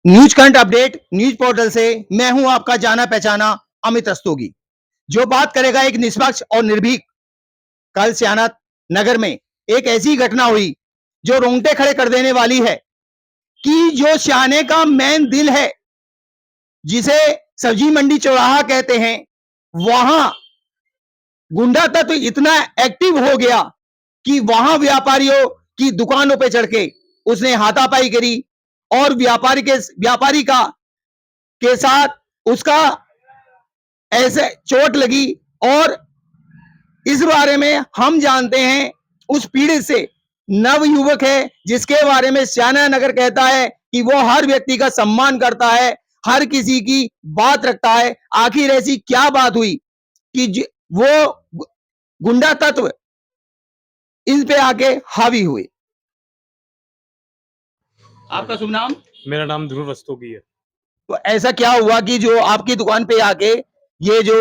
News current update news portal से मैं हूं आपका जाना पहचाना अमित रस्तोगी, जो बात करेगा एक निष्पक्ष और निर्भीक। कल सियानत नगर में एक ऐसी घटना हुई जो रोंगटे खड़े कर देने वाली है कि जो सियाने का मेन दिल है, जिसे सब्जी मंडी चौराहा कहते हैं, वहां गुंडा तत्व इतना एक्टिव हो गया कि वहां व्यापारियों की दुकानों पे चढ़ के उसने हाथापाई करी और व्यापारी का के साथ उसका ऐसे चोट लगी। और इस बारे में हम जानते हैं उस पीड़ित से, नव युवक है जिसके बारे में सियाना नगर कहता है कि वो हर व्यक्ति का सम्मान करता है, हर किसी की बात रखता है। आखिर ऐसी क्या बात हुई कि वो गुंडा तत्व इन पे आके हावी हुए? आपका शुभ नाम? मेरा नाम ध्रुव रस्तोगी है। तो ऐसा क्या हुआ कि जो आपकी दुकान पे आके ये जो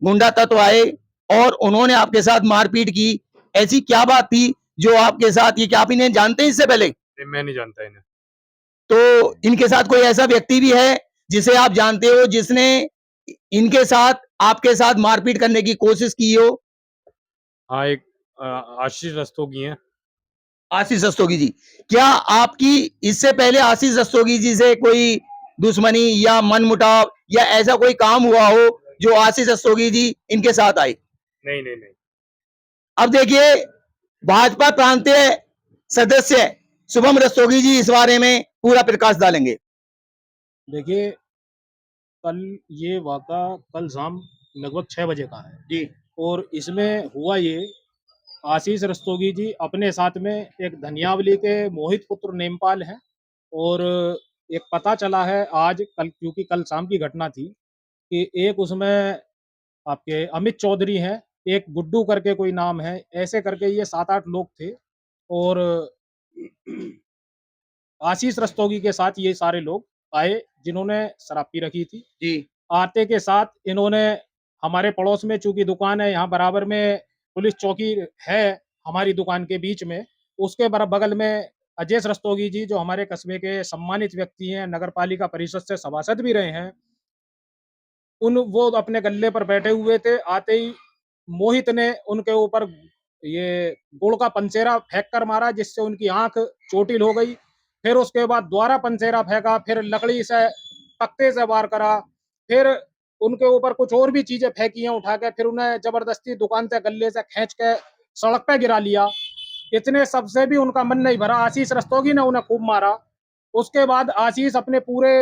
गुंडा तत्व आए और उन्होंने आपके साथ मारपीट की? ऐसी क्या बात थी जो आपके साथ? ये क्या आप इन्हें जानते हैं इससे पहले? मैं नहीं जानता इन्हें। तो इनके साथ कोई ऐसा व्यक्ति भी है जिसे आप जानते हो, जिसने इनके साथ आपके साथ मारपीट करने की कोशिश की हो? हाँ, एक आशीष रस्तोगी हैं। आशीष रस्तोगी जी, क्या आपकी इससे पहले आशीष रस्तोगी जी से कोई दुश्मनी या मनमुटाव या ऐसा कोई काम हुआ हो जो आशीष रस्तोगी जी इनके साथ आए? नहीं नहीं नहीं। अब देखिए, भाजपा प्रांतीय सदस्य शुभम रस्तोगी जी इस बारे में पूरा प्रकाश डालेंगे। देखिए, कल ये वाक़ा कल शाम लगभग 6 बजे का है जी। और इसमें हुआ ये, आशीष रस्तोगी जी अपने साथ में एक धनियावली के मोहित पुत्र नेमपाल हैं और एक पता चला है आज कल, क्योंकि कल शाम की घटना थी, कि एक उसमें आपके अमित चौधरी हैं, एक गुड्डू करके कोई नाम है, ऐसे करके ये 7-8 लोग थे और आशीष रस्तोगी के साथ ये सारे लोग आए जिन्होंने शराब पी रखी थी। जी। आते के साथ इन्होंने हमारे पड़ोस में, चूंकि दुकान है यहाँ बराबर में, पुलिस चौकी है हमारी दुकान के बीच में, उसके बगल में अजय रस्तोगी जी जो हमारे कस्बे के सम्मानित व्यक्ति हैं, नगर पालिका परिषद से सभासद भी रहे हैं, वो अपने गल्ले पर बैठे हुए थे। आते ही मोहित ने उनके ऊपर ये गुड़ का पंसेरा फेंक कर मारा, जिससे उनकी आंख चोटिल हो गई। फिर उसके बाद दोबारा पंसेरा फेंका, फिर लकड़ी से तख्ते से वार करा, फिर उनके ऊपर कुछ और भी चीजें फेंकी हैं उठा के, फिर उन्हें जबरदस्ती दुकान से गल्ले से खींच के सड़क पे गिरा लिया। इतने सबसे भी उनका मन नहीं भरा, आशीष रस्तोगी ने उन्हें खूब मारा। उसके बाद आशीष अपने पूरे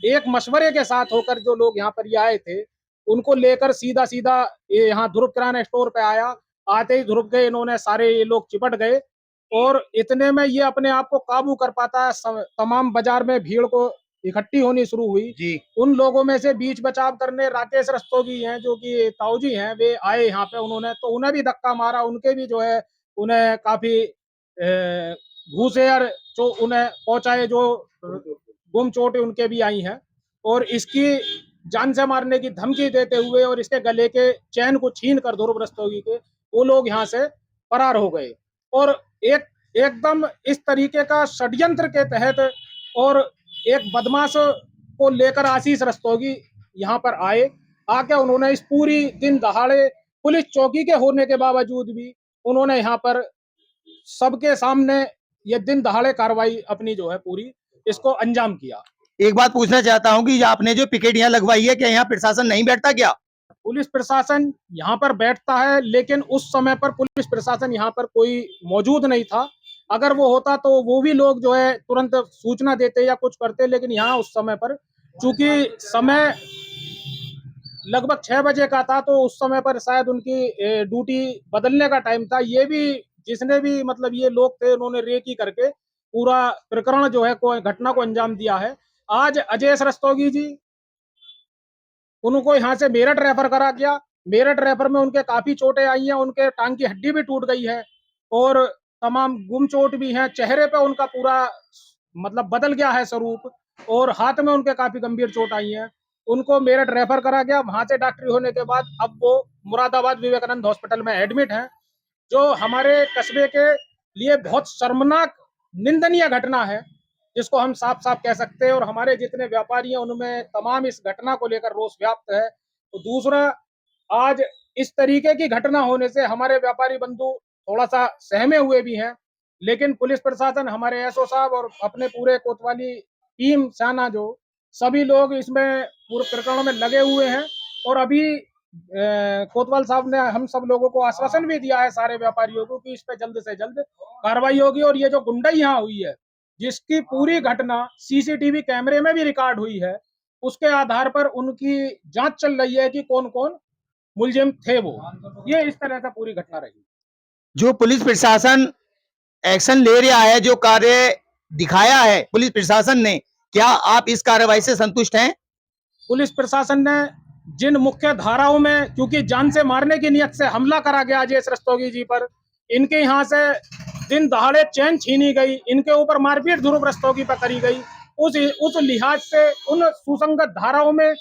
एक मशवरे के साथ होकर, जो लोग यहाँ पर ये आए थे उनको लेकर सीधा सीधा ये यहाँ ध्रुव किराना स्टोर पे आया। आते ही ध्रुव के इन्होंने सारे ये लोग चिपट गए और इतने में ये अपने आप को काबू कर पाता है। तमाम बाजार में भीड़ को इकट्ठी होनी शुरू हुई जी। उन लोगों में से बीच बचाव करने राकेश रस्तोगी हैं जो कि ताऊजी हैं, वे आए यहाँ पे, उन्होंने तो उन्हें भी धक्का मारा। उनके भी जो है उन्हें काफी घूसे और जो उन्हें पहुंचाए, जो गुम चोटें उनके भी आई हैं और इसकी जान से मारने की धमकी देते हुए और इसके गले के चैन को छीन कर ध्रुव रस्तोगी के, वो लोग यहाँ से फरार हो गए। और एकदम इस तरीके का षड्यंत्र के तहत और एक बदमाश को लेकर आशीष रस्तोगी यहाँ पर आए। आके उन्होंने इस पूरी दिन दहाड़े पुलिस चौकी के होने के बावजूद भी उन्होंने यहाँ पर सबके सामने ये दिन दहाड़े कार्रवाई अपनी जो है पूरी इसको अंजाम किया। एक बात पूछना चाहता हूं कि आपने जो पिकेट यहाँ लगवाई है, क्या यहाँ प्रशासन नहीं बैठता क्या? पुलिस प्रशासन यहाँ पर बैठता है, लेकिन उस समय पर पुलिस प्रशासन यहाँ पर कोई मौजूद नहीं था। अगर वो होता तो वो भी लोग जो है तुरंत सूचना देते या कुछ करते, लेकिन यहाँ उस समय पर चूंकि समय लगभग 6 बजे का था, तो उस समय पर शायद उनकी ड्यूटी बदलने का टाइम था। ये भी जिसने भी मतलब ये लोग थे, उन्होंने रेकी करके पूरा प्रकरण जो है को घटना को अंजाम दिया है। आज अजय रस्तोगी जी, उनको यहाँ से मेरठ रेफर करा गया। मेरठ रेफर में उनके काफी चोटें आई हैं, उनके टांग की हड्डी भी टूट गई है और तमाम गुम चोट भी है। चेहरे पे उनका पूरा मतलब बदल गया है स्वरूप और हाथ में उनके काफी गंभीर चोट आई है। उनको मेरठ रेफर करा गया। वहां से डॉक्टरी होने के बाद अब वो मुरादाबाद विवेकानंद हॉस्पिटल में एडमिट है, जो हमारे कस्बे के लिए बहुत शर्मनाक निंदनीय घटना है। जिसको हम साफ-साफ कह सकते हैं, और हमारे जितने व्यापारी हैं उनमें तमाम इस घटना को लेकर रोष व्याप्त है। तो दूसरा, आज इस तरीके की घटना होने से हमारे व्यापारी बंधु थोड़ा-सा सहमे हुए भी हैं, लेकिन पुलिस प्रशासन, हमारे एसओ साहब और अपने पूरे कोतवाली टीम सेना जो सभी लोग इसमें पूरे प्रकरण में लगे हुए हैं। और अभी कोतवाल साहब ने हम सब लोगों को आश्वासन भी दिया है, सारे व्यापारियों को, कि इस पे जल्द से जल्द कार्रवाई होगी। और ये जो गुंडाई यहाँ हुई है, जिसकी पूरी घटना सीसीटीवी कैमरे में भी रिकॉर्ड हुई है, उसके आधार पर उनकी जांच चल रही है कि कौन-कौन मुलजिम थे वो। ये इस तरह से पूरी घटना रही। जो पुलिस प्रशासन एक्शन ले रहा है, जो कार्य दिखाया है पुलिस प्रशासन ने, क्या आप इस कार्रवाई से संतुष्ट हैं? पुलिस प्रशासन ने जिन मुख्य धाराओं में, क्योंकि जान से मारने की नियत से हमला करा गया अजय रस्तोगी जी पर, इनके यहाँ से दिन दहाड़े चैन छीनी गई, इनके ऊपर मारपीट ध्रुव रस्तोगी पर करी गई, उस लिहाज से उन सुसंगत धाराओं में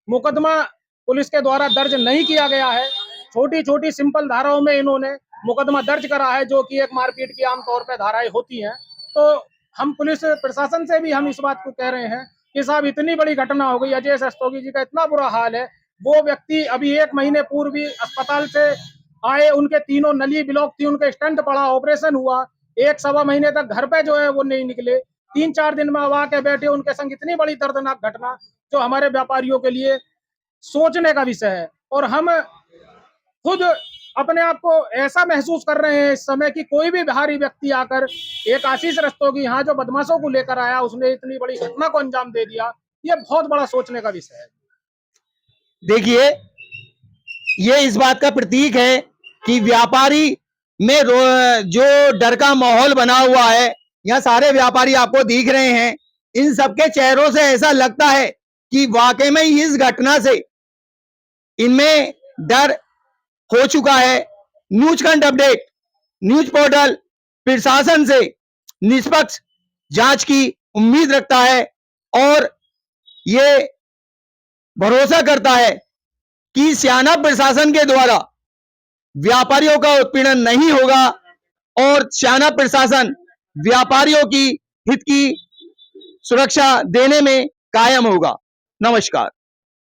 मुकदमा पुलिस के द्वारा दर्ज नहीं किया गया है। छोटी-छोटी सिंपल धाराओं में इन्होंने मुकदमा दर्ज करा है, जो कि एक मारपीट की आमतौर पर धाराएं होती हैं। तो हम पुलिस प्रशासन से भी हम इस बात को कह रहे हैं कि साहब, इतनी बड़ी घटना हो गई, अजय रस्तोगी जी का इतना बुरा हाल है। वो व्यक्ति अभी 1 महीने पूर्व ही अस्पताल से आए, उनके तीनों नली ब्लॉक थी, उनके स्टंट पड़ा, ऑपरेशन हुआ, 1 सवा महीने तक घर पे जो है वो नहीं निकले, 3-4 दिन में अब आके बैठे, उनके संग इतनी बड़ी दर्दनाक घटना, जो हमारे व्यापारियों के लिए सोचने का विषय है। और हम खुद अपने आप को ऐसा महसूस कर रहे हैं इस समय कि कोई भी बाहरी व्यक्ति आकर, एक आशीष रस्तोगी यहाँ जो बदमाशों को लेकर आया, उसने इतनी बड़ी घटना को अंजाम दे दिया, ये बहुत बड़ा सोचने का विषय है। देखिए, ये इस बात का प्रतीक है कि व्यापारी में जो डर का माहौल बना हुआ है, यहाँ सारे व्यापारी आपको दिख रहे हैं, इन सबके चेहरों से ऐसा लगता है कि वाकई में इस घटना से इनमें डर हो चुका है। न्यूज़खंड अपडेट न्यूज पोर्टल प्रशासन से निष्पक्ष जांच की उम्मीद रखता है और ये भरोसा करता है कि स्याना प्रशासन के द्वारा व्यापारियों का उत्पीड़न नहीं होगा और स्याना प्रशासन व्यापारियों की हित की सुरक्षा देने में कायम होगा। नमस्कार।